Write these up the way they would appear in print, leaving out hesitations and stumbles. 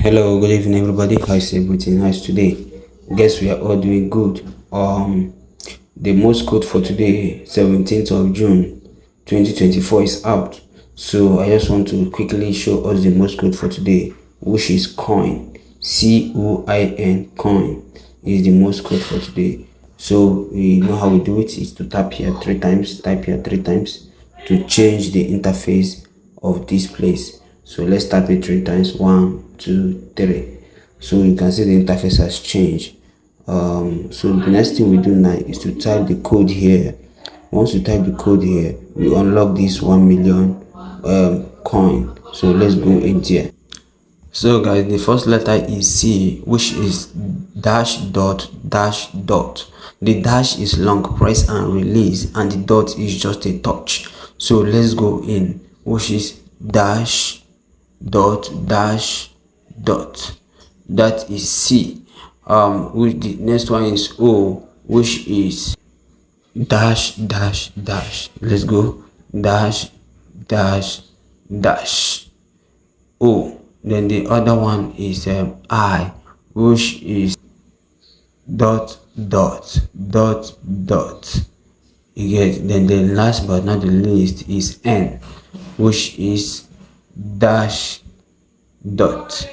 Hello, good evening everybody. How's everything? How's today? Guess we are all doing good. The most code for today, 17th of June 2024 is out. So I just want to quickly show us the most code for today, which is coin. COIN, coin is the most code for today. So we know how we do it is to tap here 3 times, type here 3 times to change the interface of this place. So let's tap it 3 times. 1, 2, 3. So you can see the interface has changed. So the next thing we do now is to type the code here. Once you type the code here, we unlock this 1 million coin. So let's go in there. So guys, the first letter is C, which is dash dot dash dot. The dash is long press and release, and the dot is just a touch. So let's go in, which is dash dot dash dot. That is C. Which the next one is O, which is dash dash dash. Let's go dash dash dash O. Then the other one is I, which is dot dot dot dot. You get. Then the last but not the least is N, which is dash dot.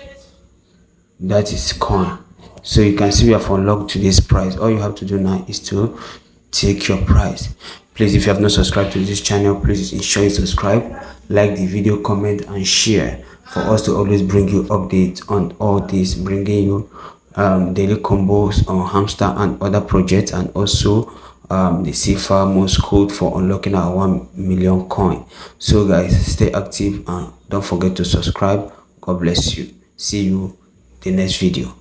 That is coin. So you can see we have unlocked today's prize. All you have to do now is to take your prize. Please, if you have not subscribed to this channel, please ensure you subscribe, like the video, comment and share for us to always bring you updates on all this, bringing you daily combos on Hamster and other projects, and also the Cipher Morse code for unlocking our 1 million coin. So guys, stay active and don't forget to subscribe. God bless you. See you the next video.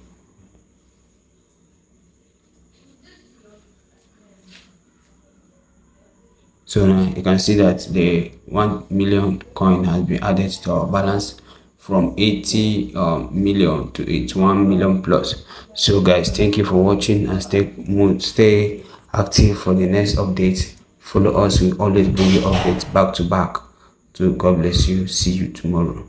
So now you can see that the 1 million coin has been added to our balance from 80 million to 81 million plus. So guys, thank you for watching and stay active for the next update. Follow us, we always bring you updates back to back. So God bless you. See you tomorrow.